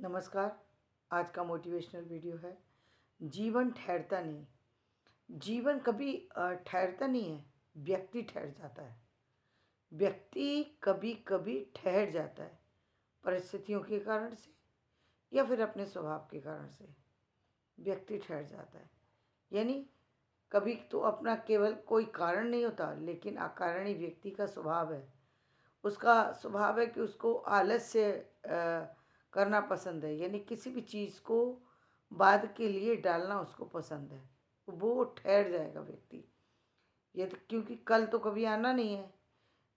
नमस्कार। आज का मोटिवेशनल वीडियो है। जीवन ठहरता नहीं। जीवन कभी ठहरता नहीं है, व्यक्ति ठहर जाता है। व्यक्ति कभी कभी ठहर जाता है, परिस्थितियों के कारण से या फिर अपने स्वभाव के कारण से व्यक्ति ठहर जाता है। यानी कभी तो अपना केवल कोई कारण नहीं होता, लेकिन अकारणीय व्यक्ति का स्वभाव है। उसका स्वभाव है कि उसको आलस्य करना पसंद है, यानी किसी भी चीज़ को बाद के लिए डालना उसको पसंद है। वो ठहर जाएगा व्यक्ति, यदि क्योंकि कल तो कभी आना नहीं है,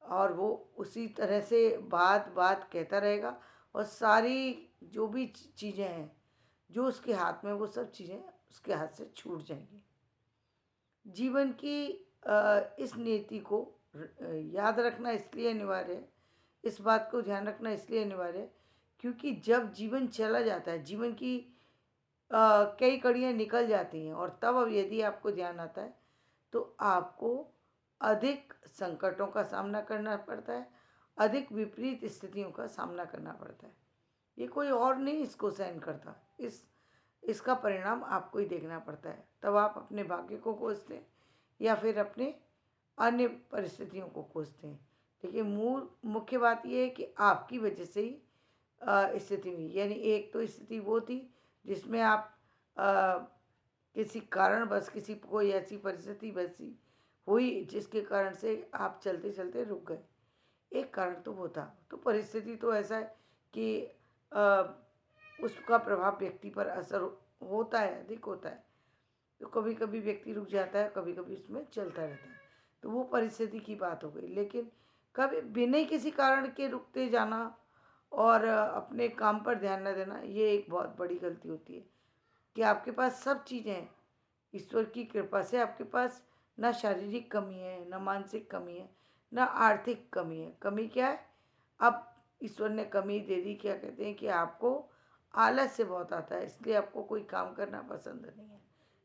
और वो उसी तरह से बात बात कहता रहेगा। और सारी जो भी चीज़ें हैं जो उसके हाथ में, वो सब चीज़ें उसके हाथ से छूट जाएंगी। जीवन की इस नीति को याद रखना इसलिए अनिवार्य है, इस बात को ध्यान रखना इसलिए अनिवार्य है क्योंकि जब जीवन चला जाता है, जीवन की कई कड़ियाँ निकल जाती हैं, और तब अब यदि आपको ध्यान आता है तो आपको अधिक संकटों का सामना करना पड़ता है, अधिक विपरीत स्थितियों का सामना करना पड़ता है। ये कोई और नहीं इसको सहन करता। इसका परिणाम आपको ही देखना पड़ता है। तब आप अपने भाग्य को कोसते हैं या फिर अपने अन्य परिस्थितियों को कोसते हैं। देखिए, मूल मुख्य बात यह है कि आपकी वजह से ही स्थिति हुई। यानी एक तो स्थिति वो थी जिसमें आप किसी कारणवश, किसी कोई ऐसी परिस्थिति वैसी हुई जिसके कारण से आप चलते चलते रुक गए। एक कारण तो वो था। तो परिस्थिति तो ऐसा है कि अ, उसका प्रभाव व्यक्ति पर असर होता है, अधिक होता है। तो कभी कभी व्यक्ति रुक जाता है, कभी कभी उसमें चलता रहता है। तो वो परिस्थिति की बात हो गई। लेकिन कभी बिना किसी कारण के रुकते जाना और अपने काम पर ध्यान न देना, ये एक बहुत बड़ी गलती होती है। कि आपके पास सब चीज़ें हैं, ईश्वर की कृपा से आपके पास ना शारीरिक कमी है, ना मानसिक कमी है, ना आर्थिक कमी है। कमी क्या है? अब ईश्वर ने कमी दे दी। क्या कहते हैं कि आपको आलस से बहुत आता है, इसलिए आपको कोई काम करना पसंद नहीं है,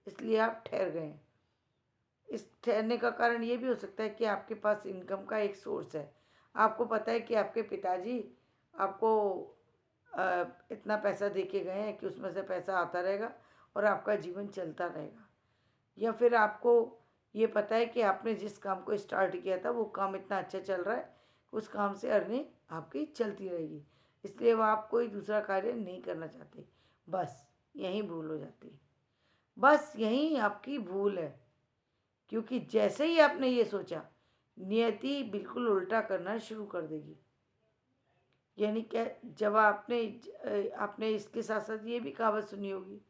इसलिए आप ठहर गए हैं। इस ठहरने का कारण ये भी हो सकता है कि आपके पास इनकम का एक सोर्स है। आपको पता है कि आपके पिताजी आपको इतना पैसा दे के गए हैं कि उसमें से पैसा आता रहेगा और आपका जीवन चलता रहेगा। या फिर आपको ये पता है कि आपने जिस काम को स्टार्ट किया था वो काम इतना अच्छा चल रहा है, उस काम से अर्निंग आपकी चलती रहेगी, इसलिए वो आप कोई दूसरा कार्य नहीं करना चाहते। बस यहीं भूल हो जाती है। बस यहीं आपकी भूल है, क्योंकि जैसे ही आपने ये सोचा, नियति बिल्कुल उल्टा करना शुरू कर देगी। यानी क्या? जब आपने इसके साथ साथ ये भी कहावत सुनी होगी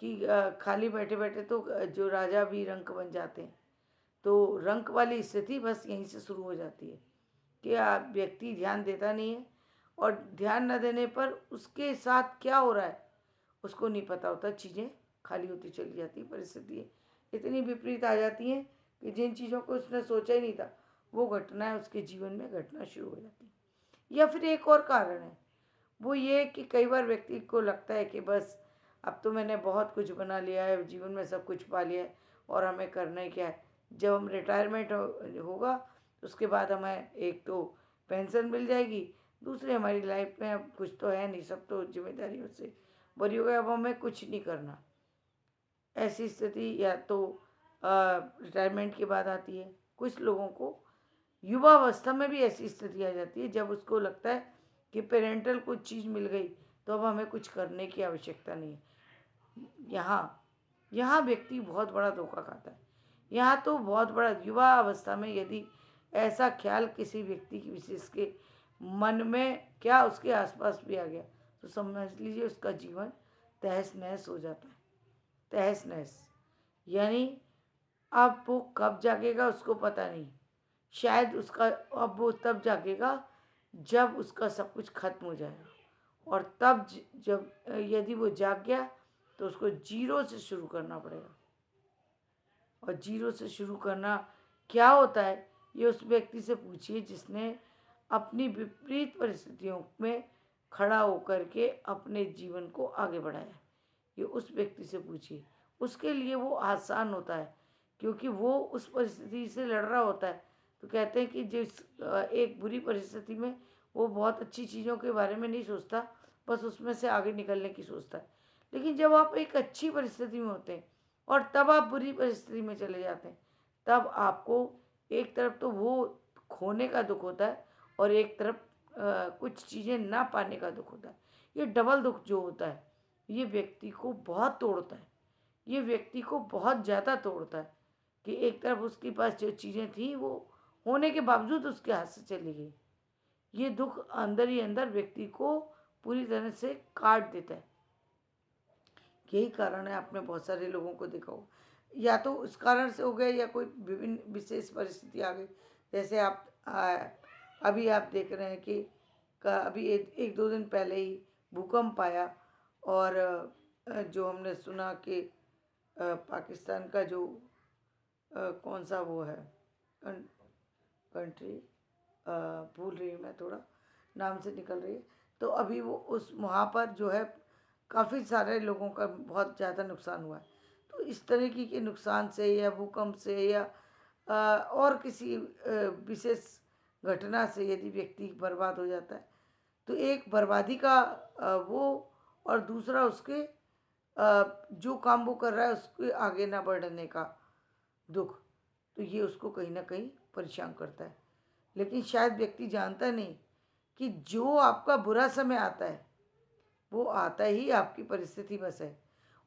कि खाली बैठे बैठे तो जो राजा भी रंक बन जाते हैं। तो रंक वाली स्थिति बस यहीं से शुरू हो जाती है कि व्यक्ति ध्यान देता नहीं है, और ध्यान न देने पर उसके साथ क्या हो रहा है उसको नहीं पता होता। चीज़ें खाली होती चली जाती, परिस्थितियाँ इतनी विपरीत आ जाती हैं कि जिन चीज़ों को उसने सोचा ही नहीं था, वो घटनाएं उसके जीवन में घटना शुरू हो जाती। या फिर एक और कारण है, वो ये कि कई बार व्यक्ति को लगता है कि बस अब तो मैंने बहुत कुछ बना लिया है, जीवन में सब कुछ पा लिया है, और हमें करना ही क्या है। जब हम रिटायरमेंट होगा तो उसके बाद हमें एक तो पेंशन मिल जाएगी, दूसरी हमारी लाइफ में अब कुछ तो है नहीं, सब तो जिम्मेदारियों से भरी हो गई, अब हमें कुछ नहीं करना। ऐसी स्थिति या तो रिटायरमेंट के बाद आती है। कुछ लोगों को युवावस्था में भी ऐसी स्थिति आ जाती है जब उसको लगता है कि पेरेंटल कुछ चीज़ मिल गई तो अब हमें कुछ करने की आवश्यकता नहीं है। यहाँ यहाँ व्यक्ति बहुत बड़ा धोखा खाता है। यहाँ तो बहुत बड़ा, युवा अवस्था में यदि ऐसा ख्याल किसी व्यक्ति की विशेष के मन में, क्या उसके आसपास भी आ गया, तो समझ लीजिए उसका जीवन तहस नहस हो जाता है। तहस नहस यानी अब वो कब जागेगा उसको पता नहीं। शायद उसका अब वो तब जागेगा जब उसका सब कुछ खत्म हो जाएगा, और तब जब यदि वो जाग गया तो उसको जीरो से शुरू करना पड़ेगा। और जीरो से शुरू करना क्या होता है, ये उस व्यक्ति से पूछिए जिसने अपनी विपरीत परिस्थितियों में खड़ा होकर के अपने जीवन को आगे बढ़ाया। ये उस व्यक्ति से पूछिए, उसके लिए वो आसान होता है क्योंकि वो उस परिस्थिति से लड़ रहा होता है। तो कहते हैं कि जिस एक बुरी परिस्थिति में वो बहुत अच्छी चीज़ों के बारे में नहीं सोचता, बस उसमें से आगे निकलने की सोचता है। लेकिन जब आप एक अच्छी परिस्थिति में होते हैं और तब आप बुरी परिस्थिति में चले जाते हैं, तब आपको एक तरफ तो वो खोने का दुख होता है और एक तरफ कुछ चीज़ें ना पाने का दुख होता है। ये डबल दुख जो होता है, ये व्यक्ति को बहुत तोड़ता है। ये व्यक्ति को बहुत ज़्यादा तोड़ता है कि एक तरफ उसके पास जो चीज़ें थी वो होने के बावजूद उसके हाथ से चली गई। ये दुख अंदर ही अंदर व्यक्ति को पूरी तरह से काट देता है। यही कारण है, आपने बहुत सारे लोगों को देखा हो, या तो उस कारण से हो गया या कोई विभिन्न विशेष परिस्थिति आ गई। जैसे अभी आप देख रहे हैं कि अभी एक दो दिन पहले ही भूकंप आया और जो हमने सुना कि पाकिस्तान का जो कौन सा वो है कंट्री, भूल रही हूँ मैं, थोड़ा नाम से निकल रही है। तो अभी वो उस वहाँ पर जो है काफ़ी सारे लोगों का बहुत ज़्यादा नुकसान हुआ है। तो इस तरीके के नुकसान से या भूकंप से या और किसी विशेष घटना से यदि व्यक्ति बर्बाद हो जाता है, तो एक बर्बादी का वो, और दूसरा उसके जो काम वो कर रहा है उसके आगे ना बढ़ने का दुख, तो ये उसको कहीं ना कहीं परेशान करता है। लेकिन शायद व्यक्ति जानता नहीं कि जो आपका बुरा समय आता है वो आता ही आपकी परिस्थिति बस है।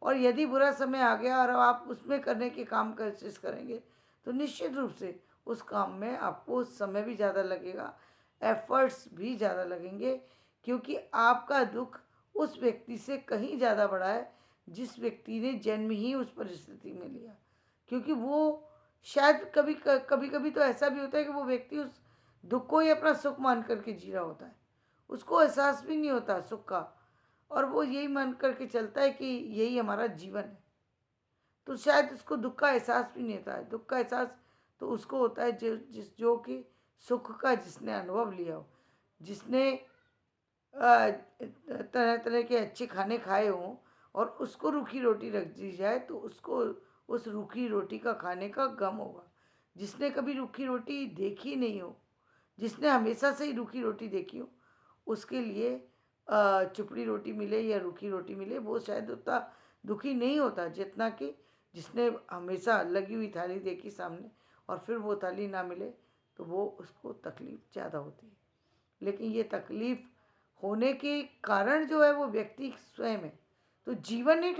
और यदि बुरा समय आ गया और आप उसमें करने के काम कोशिश करेंगे तो निश्चित रूप से उस काम में आपको समय भी ज़्यादा लगेगा, एफर्ट्स भी ज़्यादा लगेंगे, क्योंकि आपका दुख उस व्यक्ति से कहीं ज़्यादा बड़ा है जिस व्यक्ति ने जन्म ही उस परिस्थिति में लिया। क्योंकि वो शायद कभी कभी तो ऐसा भी होता है कि वो व्यक्ति उस दुख को ही अपना सुख मान करके जी रहा होता है, उसको एहसास भी नहीं होता सुख का, और वो यही मान करके चलता है कि यही हमारा जीवन है। तो शायद उसको दुख का एहसास भी नहीं होता है। दुख का एहसास तो उसको होता है जो कि सुख का जिसने अनुभव लिया हो, जिसने तरह तरह के अच्छे खाने खाए हों और उसको रूखी रोटी रख दी जाए तो उसको उस रूखी रोटी का खाने का गम होगा। जिसने कभी रूखी रोटी देखी नहीं हो, जिसने हमेशा से ही रूखी रोटी देखी हो, उसके लिए चुपड़ी रोटी मिले या रूखी रोटी मिले वो शायद उतना दुखी नहीं होता जितना कि जिसने हमेशा लगी हुई थाली देखी सामने और फिर वो थाली ना मिले तो वो उसको तकलीफ़ ज़्यादा होती है। लेकिन ये तकलीफ़ होने के कारण जो है वो व्यक्ति स्वयं है। तो जीवन नहीं